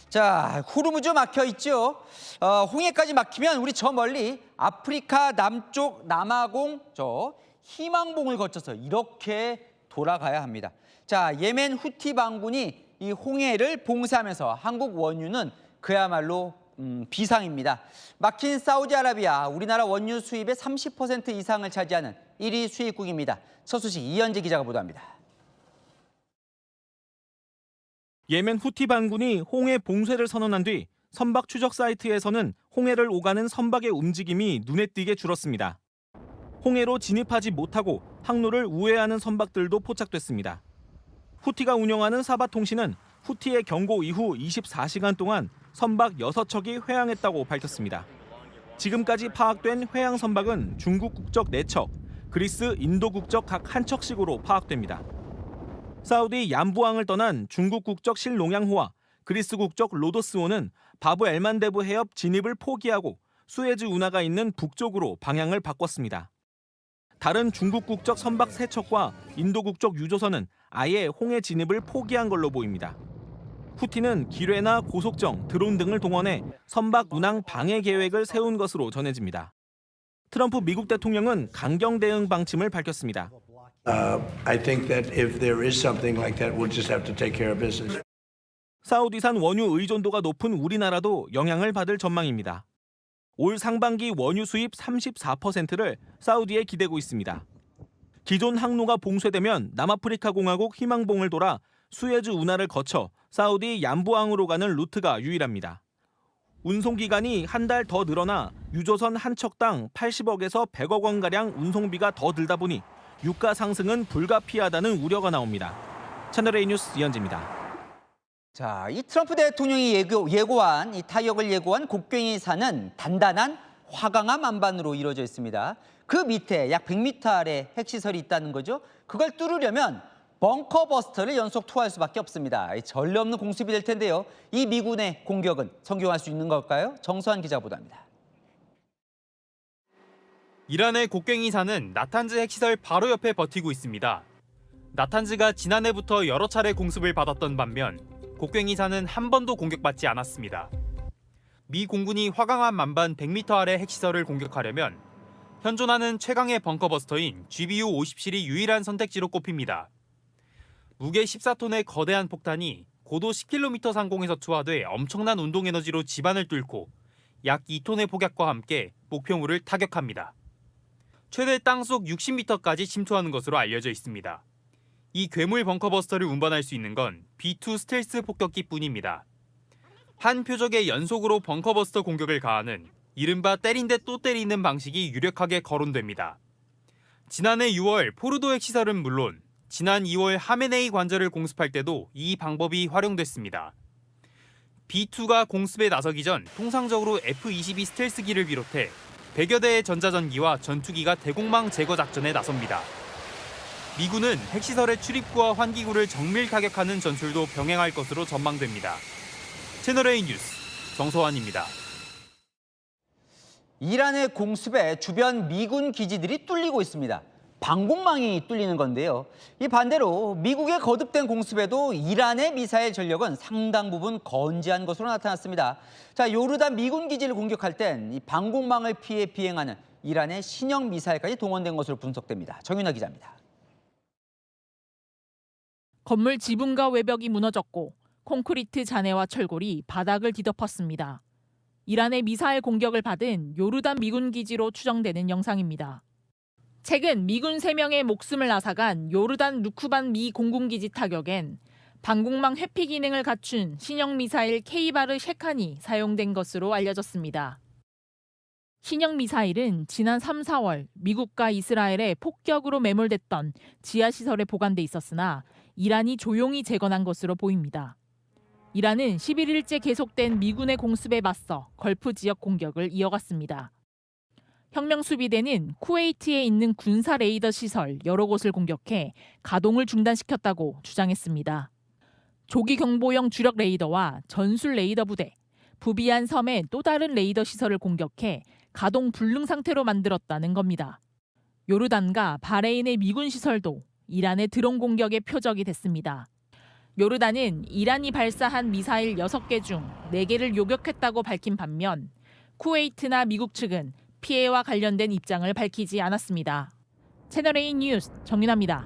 자, 호르무즈 막혀 있죠. 홍해까지 막히면 우리 저 멀리 아프리카 남쪽 남아공 저 희망봉을 거쳐서 이렇게 돌아가야 합니다. 자, 예멘 후티 반군이 이 홍해를 봉쇄하면서 한국 원유는 그야말로 비상입니다. 막힌 사우디아라비아, 우리나라 원유 수입의 30% 이상을 차지하는 1위 수입국입니다. 첫 소식 이현재 기자가 보도합니다. 예멘 후티 반군이 홍해 봉쇄를 선언한 뒤 선박 추적 사이트에서는 홍해를 오가는 선박의 움직임이 눈에 띄게 줄었습니다. 홍해로 진입하지 못하고 항로를 우회하는 선박들도 포착됐습니다. 후티가 운영하는 사바통신은 후티의 경고 이후 24시간 동안 선박 6척이 회항했다고 밝혔습니다. 지금까지 파악된 회항 선박은 중국 국적 4척, 그리스, 인도 국적 각 1척씩으로 파악됩니다. 사우디 얌부항을 떠난 중국 국적 실농양호와 그리스 국적 로도스호는 바브 엘만데브 해협 진입을 포기하고 수에즈 운하가 있는 북쪽으로 방향을 바꿨습니다. 다른 중국 국적 선박 3척과 인도 국적 유조선은 아예 홍해 진입을 포기한 걸로 보입니다. 후티는 기뢰나 고속정, 드론 등을 동원해 선박 운항 방해 계획을 세운 것으로 전해집니다. 트럼프 미국 대통령은 강경 대응 방침을 밝혔습니다. I think that if there is something like that, we'll just have to take care of business. 사우디산 원유 의존도가 높은 우리나라도 영향을 받을 전망입니다. 올 상반기 원유 수입 34%를 사우디에 기대고 있습니다. 기존 항로가 봉쇄되면 남아프리카 공화국 희망봉을 돌아 수에즈 운하를 거쳐 사우디 얌부항으로 가는 루트가 유일합니다. 운송 기간이 한 달 더 늘어나 유조선 한 척당 80억에서 100억 원가량 운송비가 더 들다 보니 유가 상승은 불가피하다는 우려가 나옵니다. 채널A 뉴스 이현재입니다. 자, 이 트럼프 대통령이 예고한 이 타격을 예고한 곡괭이산은 단단한 화강암 안반으로 이루어져 있습니다. 그 밑에 약 100m 아래 핵시설이 있다는 거죠. 그걸 뚫으려면 벙커버스터를 연속 투하할 수밖에 없습니다. 전례 없는 공습이 될 텐데요. 이 미군의 공격은 성공할 수 있는 걸까요? 정수환 기자 보도합니다. 이란의 곡괭이산은 나탄즈 핵시설 바로 옆에 버티고 있습니다. 나탄즈가 지난해부터 여러 차례 공습을 받았던 반면 곡괭이산은 한 번도 공격받지 않았습니다. 미 공군이 화강암 만반 100m 아래 핵시설을 공격하려면 현존하는 최강의 벙커버스터인 GBU-50실이 유일한 선택지로 꼽힙니다. 무게 14톤의 거대한 폭탄이 고도 10km 상공에서 투하돼 엄청난 운동에너지로 지반을 뚫고 약 2톤의 폭약과 함께 목표물을 타격합니다. 최대 땅속 60m까지 침투하는 것으로 알려져 있습니다. 이 괴물 벙커버스터를 운반할 수 있는 건 B2 스텔스 폭격기뿐입니다. 한 표적에 연속으로 벙커버스터 공격을 가하는 이른바 때린 데 또 때리는 방식이 유력하게 거론됩니다. 지난해 6월 포르도 핵시설은 물론 지난 2월 하메네이 관절을 공습할 때도 이 방법이 활용됐습니다. B2가 공습에 나서기 전 통상적으로 F-22 스텔스기를 비롯해 100여 대의 전자전기와 전투기가 대공망 제거 작전에 나섭니다. 미군은 핵시설의 출입구와 환기구를 정밀 타격하는 전술도 병행할 것으로 전망됩니다. 채널A 뉴스 정서환입니다. 이란의 공습에 주변 미군 기지들이 뚫리고 있습니다. 방공망이 뚫리는 건데요. 이 반대로 미국의 거듭된 공습에도 이란의 미사일 전력은 상당 부분 건재한 것으로 나타났습니다. 자, 요르단 미군 기지를 공격할 땐 이 방공망을 피해 비행하는 이란의 신형 미사일까지 동원된 것으로 분석됩니다. 정윤아 기자입니다. 건물 지붕과 외벽이 무너졌고 콘크리트 잔해와 철골이 바닥을 뒤덮었습니다. 이란의 미사일 공격을 받은 요르단 미군 기지로 추정되는 영상입니다. 최근 미군 3명의 목숨을 앗아간 요르단 루크반 미 공군기지 타격엔 방공망 회피 기능을 갖춘 신형 미사일 케이바르 셰칸이 사용된 것으로 알려졌습니다. 신형 미사일은 지난 3, 4월 미국과 이스라엘의 폭격으로 매몰됐던 지하시설에 보관돼 있었으나 이란이 조용히 재건한 것으로 보입니다. 이란은 11일째 계속된 미군의 공습에 맞서 걸프 지역 공격을 이어갔습니다. 혁명수비대는 쿠웨이트에 있는 군사 레이더 시설 여러 곳을 공격해 가동을 중단시켰다고 주장했습니다. 조기 경보용 주력 레이더와 전술 레이더 부대, 부비안 섬의 또 다른 레이더 시설을 공격해 가동 불능 상태로 만들었다는 겁니다. 요르단과 바레인의 미군 시설도 이란의 드론 공격의 표적이 됐습니다. 요르단은 이란이 발사한 미사일 6개 중 4개를 요격했다고 밝힌 반면 쿠웨이트나 미국 측은 피해와 관련된 입장을 밝히지 않았습니다. 채널A 뉴스 정윤아입니다.